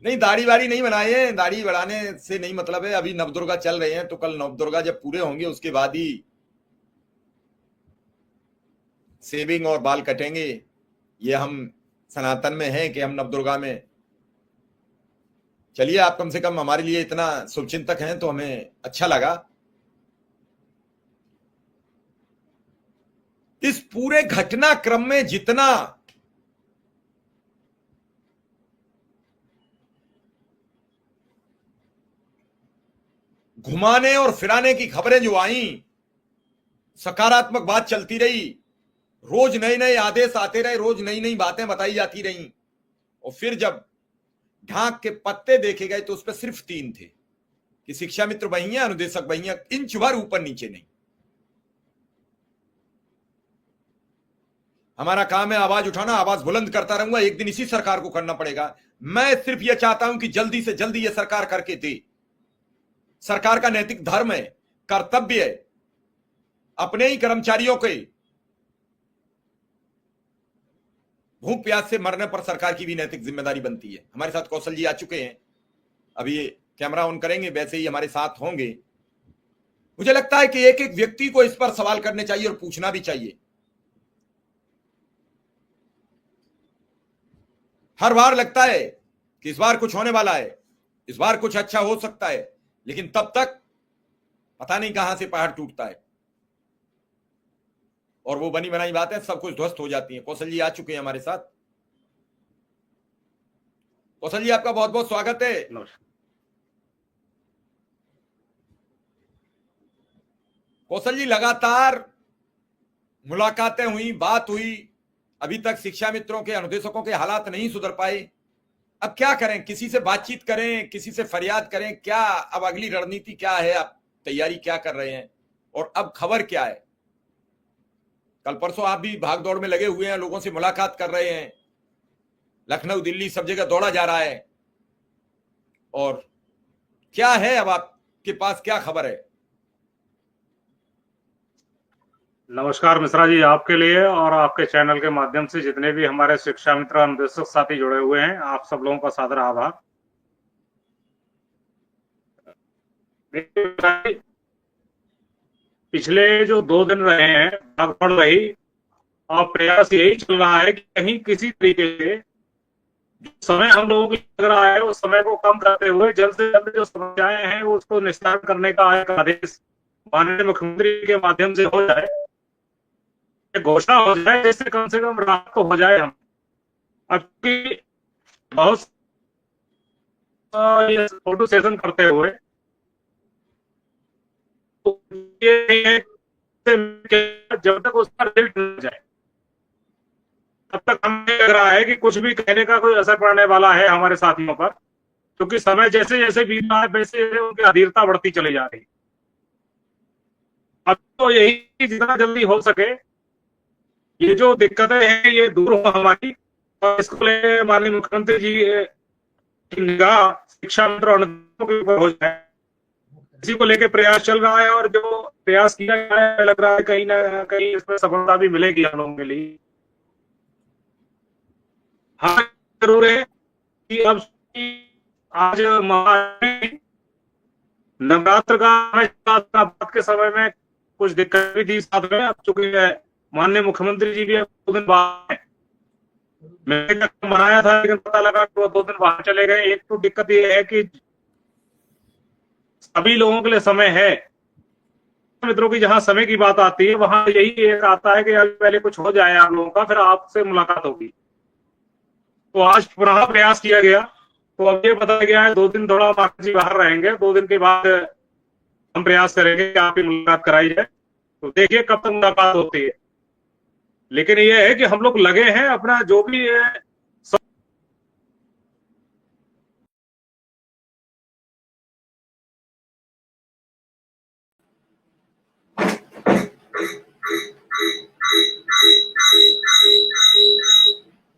नहीं, दाढ़ी वाड़ी नहीं बनाए, दाढ़ी बढ़ाने से नहीं मतलब है। अभी नवदुर्गा चल रहे हैं, तो कल नवदुर्गा जब पूरे होंगे उसके बाद ही सेविंग और बाल कटेंगे। ये हम सनातन में हैं कि हम नवदुर्गा में। चलिए, आप कम से कम हमारे लिए इतना शुभचिंतक हैं तो हमें अच्छा लगा। इस पूरे घटनाक्रम में जितना घुमाने और फिराने की खबरें जो आई, सकारात्मक बात चलती रही, रोज नए नए आदेश आते रहे, रोज नई नई बातें बताई जाती रही, और फिर जब ढाक के पत्ते देखे गए तो उस पर सिर्फ 3 थे कि शिक्षा मित्र वही है, अनुदेशक वही है, इंच भर ऊपर नीचे नहीं। हमारा काम है आवाज उठाना, आवाज बुलंद करता रहूंगा। एक दिन इसी सरकार को करना पड़ेगा। मैं सिर्फ यह चाहता हूं कि जल्दी से जल्दी यह सरकार करके दे। सरकार का नैतिक धर्म है, कर्तव्य है, अपने ही कर्मचारियों के भूख प्यास से मरने पर सरकार की भी नैतिक जिम्मेदारी बनती है। हमारे साथ कौशल जी आ चुके हैं, अभी ये कैमरा ऑन करेंगे, वैसे ही हमारे साथ होंगे। मुझे लगता है कि एक एक व्यक्ति को इस पर सवाल करने चाहिए और पूछना भी चाहिए। हर बार लगता है कि इस बार कुछ होने वाला है, इस बार कुछ अच्छा हो सकता है, लेकिन तब तक पता नहीं कहां से पहाड़ टूटता है और वो बनी बनाई बातें सब कुछ ध्वस्त हो जाती हैं। कौशल जी आ चुके हैं हमारे साथ। कौशल जी, आपका बहुत बहुत स्वागत है। कौशल जी, लगातार मुलाकातें हुई, बात हुई, अभी तक शिक्षा मित्रों के, अनुदेशकों के हालात नहीं सुधर पाए। अब क्या करें? किसी से बातचीत करें, किसी से फरियाद करें? क्या अब अगली रणनीति क्या है? आप तैयारी क्या कर रहे हैं और अब खबर क्या है? कल परसों आप भी भाग दौड़ में लगे हुए हैं, लोगों से मुलाकात कर रहे हैं, लखनऊ दिल्ली सब जगह दौड़ा जा रहा है, और क्या है अब आपके पास, क्या खबर है? नमस्कार मिश्रा जी, आपके लिए और आपके चैनल के माध्यम से जितने भी हमारे शिक्षा मित्र अनुदेशक साथी जुड़े हुए हैं, आप सब लोगों का सादर आभार। पिछले जो 2 दिन रहे हैं भागदौड़ रही, और प्रयास यही चल रहा है कि कहीं किसी तरीके से जो समय हम लोगों को लग रहा है उस समय को कम करते हुए जल्द से जल्द जो समस्याएं हैं उसको निस्तारण करने का एक आदेश माननीय मुख्यमंत्री के माध्यम से हो जाए, घोषणा हो जाए, जिससे कम से कम राहत तो हो जाए। हम अब की बहुत ये फोटो सेशन करते हुए तो ये जब तक उसका रिजल्ट न जाए तब तक हमें लग रहा है कि कुछ भी कहने का कोई असर पड़ने वाला है हमारे साथियों पर, क्योंकि समय जैसे जैसे बीत रहा है वैसे उनकी अधीरता बढ़ती चली जा रही। अब तो यही जितना जल्दी हो सके ये जो दिक्कतें हैं ये दूर हो हमारी, और इसको लेकर माननीय मुख्यमंत्री जी की निगाह शिक्षा मित्र और के ऊपर हो जाए, इसी को लेकर प्रयास चल रहा है। और जो प्रयास किया गया है लग रहा है कहीं ना कहीं इसमें सफलता भी मिलेगी हम लोगों के लिए। हाँ, जरूर है कि अब आज नवरात्र का बात के समय में कुछ दिक्कत भी थी साथ में। अब चूंकि माननीय मुख्यमंत्री जी भी 2 दिन बाद मैंने मनाया था, लेकिन पता लगा कि वो 2 दिन बाहर चले गए। एक तो दिक्कत ये है कि सभी लोगों के लिए समय है, मित्रों की जहां समय की बात आती है वहां यही एक आता है कि अभी पहले कुछ हो जाए आप लोगों का, फिर आपसे मुलाकात होगी। तो आज पुनः प्रयास किया गया, तो अब ये बताया गया है 2 दिन थोड़ा माता जी बाहर रहेंगे, 2 दिन के बाद हम प्रयास करेंगे कि आपकी मुलाकात कराई जाए। तो देखिए कब तक मुलाकात होती है, लेकिन ये है कि हम लोग लगे हैं अपना जो भी है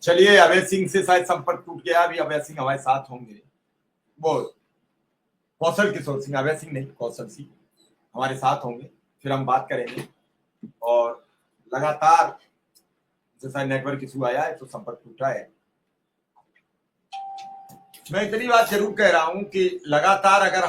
चलिए, अभय सिंह से शायद संपर्क टूट गया। अभी अभय सिंह हमारे साथ होंगे, वो कौशल किशोर सिंह, अभय सिंह नहीं, कौशल सिंह हमारे साथ होंगे, फिर हम बात करेंगे। और लगातार जैसा नेटवर्क इशू आया है तो संपर्क टूटा है। मैं इतनी बात जरूर कह रहा हूं कि लगातार अगर